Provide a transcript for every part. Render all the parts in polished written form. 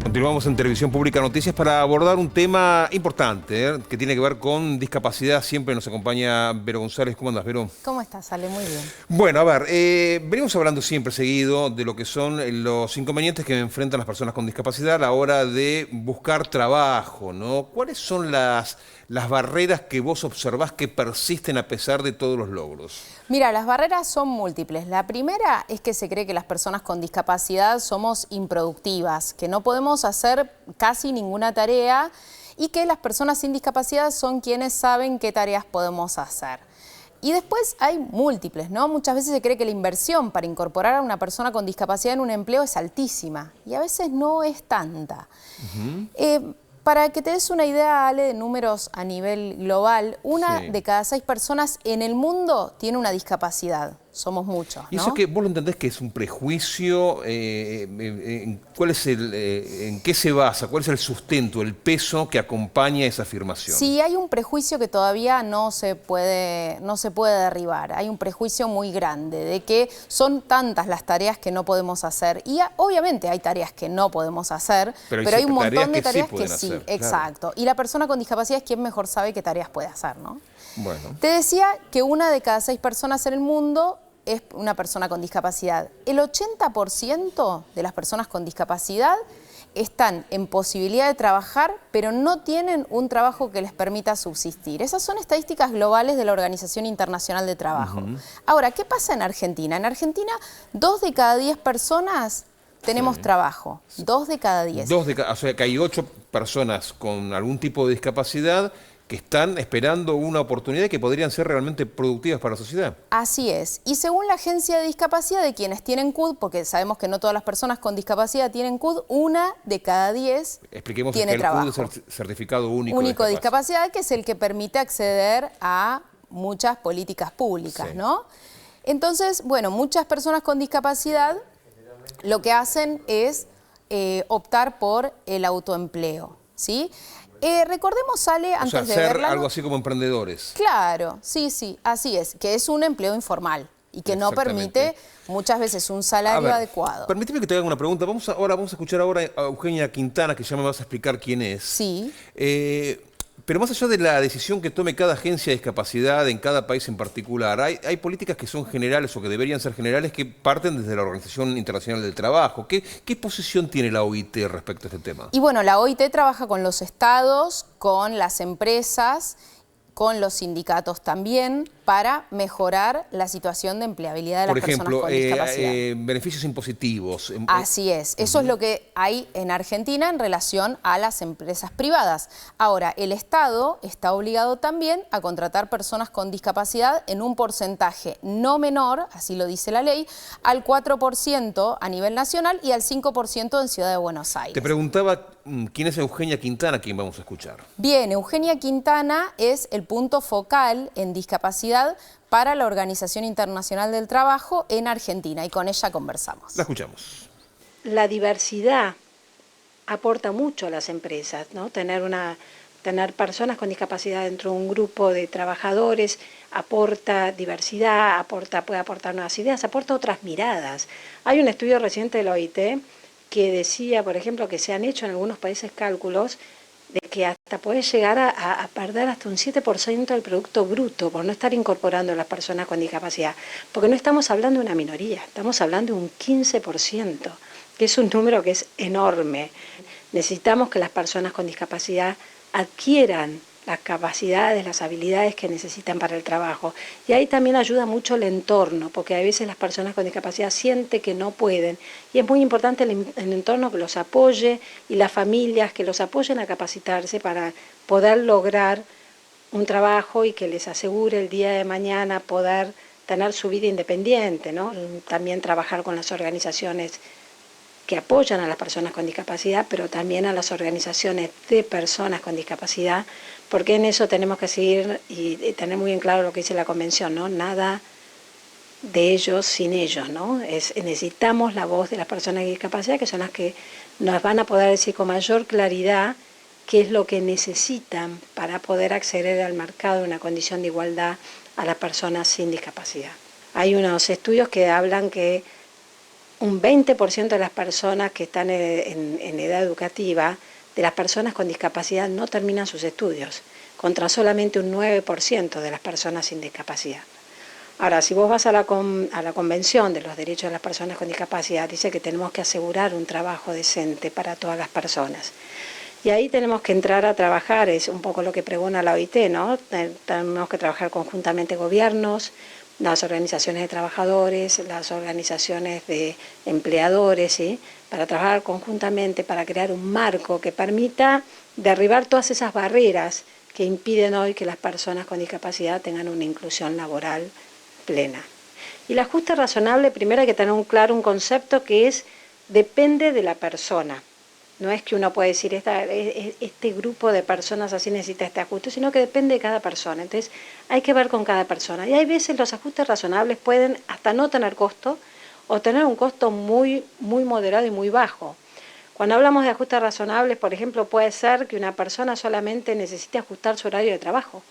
Continuamos en Televisión Pública Noticias para abordar un tema importante, que tiene que ver con discapacidad. Siempre nos acompaña Vero González. ¿Cómo andás, Vero? ¿Cómo estás, Ale? Muy bien. Bueno, a ver, venimos hablando siempre seguido de lo que son los inconvenientes que enfrentan las personas con discapacidad a la hora de buscar trabajo, ¿no? ¿Cuáles son las barreras que vos observás que persisten a pesar de todos los logros? Mira, las barreras son múltiples. La primera es que se cree que las personas con discapacidad somos improductivas, que no podemos hacer casi ninguna tarea y que las personas sin discapacidad son quienes saben qué tareas podemos hacer. Y después hay múltiples, ¿no? Muchas veces se cree que la inversión para incorporar a una persona con discapacidad en un empleo es altísima y a veces no es tanta. Para que te des una idea, Ale, de números a nivel global, una de cada 6 personas en el mundo tiene una discapacidad. Somos muchos, ¿no? ¿Y eso que vos lo entendés que es un prejuicio? ¿Cuál es ¿en qué se basa? ¿Cuál es el sustento, el peso que acompaña esa afirmación? Sí, hay un prejuicio que todavía no se puede derribar. Hay un prejuicio muy grande de que son tantas las tareas que no podemos hacer. Y obviamente hay tareas que no podemos hacer, pero hay un montón de tareas que sí. Hacer, exacto. Claro. Y la persona con discapacidad es quien mejor sabe qué tareas puede hacer, ¿no? Bueno. Te decía que una de cada 6 personas en el mundo es una persona con discapacidad. El 80% de las personas con discapacidad están en posibilidad de trabajar, pero no tienen un trabajo que les permita subsistir. Esas son estadísticas globales de la Organización Internacional de Trabajo. Ahora, ¿qué pasa en Argentina? En Argentina, 2 de cada 10 personas tenemos trabajo. 2 de cada 10. O sea que hay 8 personas con algún tipo de discapacidad que están esperando una oportunidad que podrían ser realmente productivas para la sociedad. Así es. Y según la Agencia de Discapacidad de quienes tienen CUD, porque sabemos que no todas las personas con discapacidad tienen CUD, 1 de cada 10 Expliquemos tiene que trabajo. el CUD es el certificado único de discapacidad, que es el que permite acceder a muchas políticas públicas, ¿no? Entonces, bueno, muchas personas con discapacidad lo que hacen es optar por el autoempleo, ¿sí? Recordemos, Ale, antes de verla, algo así como emprendedores. Claro, sí, así es, que es un empleo informal y que no permite muchas veces un salario adecuado. Permíteme que te haga una pregunta. Vamos a escuchar ahora a Eugenia Quintana, que ya me vas a explicar quién es. Sí. Pero más allá de la decisión que tome cada agencia de discapacidad en cada país en particular, hay políticas que son generales o que deberían ser generales que parten desde la Organización Internacional del Trabajo. ¿Qué posición tiene la OIT respecto a este tema? Y bueno, la OIT trabaja con los estados, con las empresas, con los sindicatos también, para mejorar la situación de empleabilidad de las personas con discapacidad. Por ejemplo, beneficios impositivos. Así es, eso es lo que hay en Argentina en relación a las empresas privadas. Ahora, el Estado está obligado también a contratar personas con discapacidad en un porcentaje no menor, así lo dice la ley, al 4% a nivel nacional y al 5% en Ciudad de Buenos Aires. Te preguntaba quién es Eugenia Quintana, quién vamos a escuchar. Bien, Eugenia Quintana es el punto focal en discapacidad para la Organización Internacional del Trabajo en Argentina, y con ella conversamos. La escuchamos. La diversidad aporta mucho a las empresas, ¿no? Tener personas con discapacidad dentro de un grupo de trabajadores aporta diversidad, puede aportar nuevas ideas, aporta otras miradas. Hay un estudio reciente de la OIT que decía, por ejemplo, que se han hecho en algunos países cálculos de que hasta puede llegar a perder hasta un 7% del Producto Bruto por no estar incorporando a las personas con discapacidad. Porque no estamos hablando de una minoría, estamos hablando de un 15%, que es un número que es enorme. Necesitamos que las personas con discapacidad adquieran las capacidades, las habilidades que necesitan para el trabajo. Y ahí también ayuda mucho el entorno, porque a veces las personas con discapacidad sienten que no pueden. Y es muy importante el entorno que los apoye y las familias que los apoyen a capacitarse para poder lograr un trabajo y que les asegure el día de mañana poder tener su vida independiente, ¿no? También trabajar con las organizaciones que apoyan a las personas con discapacidad, pero también a las organizaciones de personas con discapacidad, porque en eso tenemos que seguir y tener muy en claro lo que dice la Convención, ¿no? Nada de ellos sin ellos, ¿no? Necesitamos la voz de las personas con discapacidad, que son las que nos van a poder decir con mayor claridad qué es lo que necesitan para poder acceder al mercado en una condición de igualdad a las personas sin discapacidad. Hay unos estudios que hablan que un 20% de las personas que están en edad educativa, de las personas con discapacidad, no terminan sus estudios, contra solamente un 9% de las personas sin discapacidad. Ahora, si vos vas a la Convención de los Derechos de las Personas con Discapacidad, dice que tenemos que asegurar un trabajo decente para todas las personas. Y ahí tenemos que entrar a trabajar, es un poco lo que pregona la OIT, ¿no? Tenemos que trabajar conjuntamente gobiernos, las organizaciones de trabajadores, las organizaciones de empleadores, ¿sí? Para trabajar conjuntamente, para crear un marco que permita derribar todas esas barreras que impiden hoy que las personas con discapacidad tengan una inclusión laboral plena. Y el ajuste razonable, primero hay que tener un concepto que es, depende de la persona. No es que uno puede decir, este grupo de personas así necesita este ajuste, sino que depende de cada persona. Entonces, hay que ver con cada persona. Y hay veces los ajustes razonables pueden hasta no tener costo o tener un costo muy moderado y muy bajo. Cuando hablamos de ajustes razonables, por ejemplo, puede ser que una persona solamente necesite ajustar su horario de trabajo,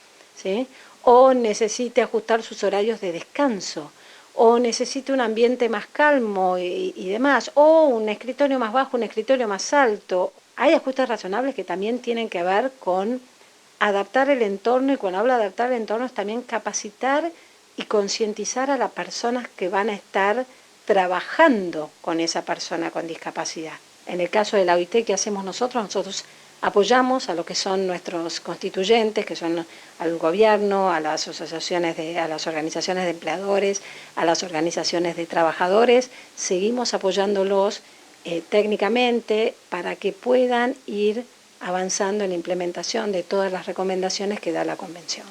¿sí? O necesite ajustar sus horarios de descanso, o necesite un ambiente más calmo y demás, o un escritorio más bajo, un escritorio más alto. Hay ajustes razonables que también tienen que ver con adaptar el entorno, y cuando hablo de adaptar el entorno es también capacitar y concientizar a las personas que van a estar trabajando con esa persona con discapacidad. En el caso de la OIT, ¿qué hacemos nosotros? Nosotros apoyamos a lo que son nuestros constituyentes, que son al gobierno, a las asociaciones, a las organizaciones de empleadores, a las organizaciones de trabajadores, seguimos apoyándolos técnicamente para que puedan ir avanzando en la implementación de todas las recomendaciones que da la Convención.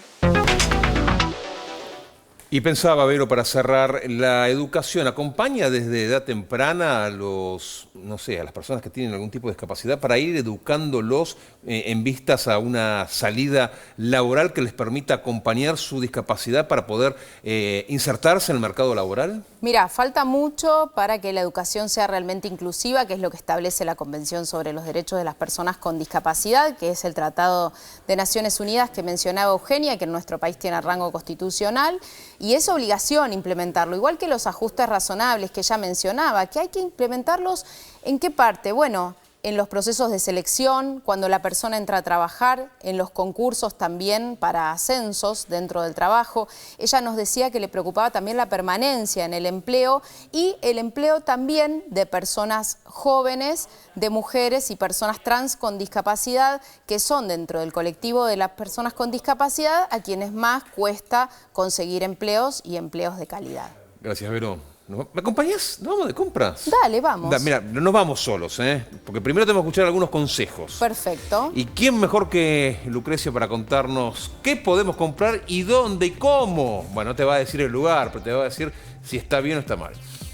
Y pensaba, Vero, para cerrar, la educación acompaña desde edad temprana a los, no sé, a las personas que tienen algún tipo de discapacidad para ir educándolos en vistas a una salida laboral que les permita acompañar su discapacidad para poder insertarse en el mercado laboral. Mira, falta mucho para que la educación sea realmente inclusiva, que es lo que establece la Convención sobre los Derechos de las Personas con Discapacidad, que es el Tratado de Naciones Unidas que mencionaba Eugenia, que en nuestro país tiene rango constitucional, y es obligación implementarlo, igual que los ajustes razonables que ella mencionaba, que hay que implementarlos ¿en qué parte? Bueno, en los procesos de selección, cuando la persona entra a trabajar, en los concursos también para ascensos dentro del trabajo. Ella nos decía que le preocupaba también la permanencia en el empleo y el empleo también de personas jóvenes, de mujeres y personas trans con discapacidad, que son dentro del colectivo de las personas con discapacidad a quienes más cuesta conseguir empleos y empleos de calidad. Gracias, Vero. ¿Me acompañás? ¿Nos vamos de compras? Dale, vamos. Mira, no nos vamos solos, porque primero tenemos que escuchar algunos consejos. Perfecto. ¿Y quién mejor que Lucrecia para contarnos qué podemos comprar y dónde y cómo? Bueno, no te va a decir el lugar, pero te va a decir si está bien o está mal.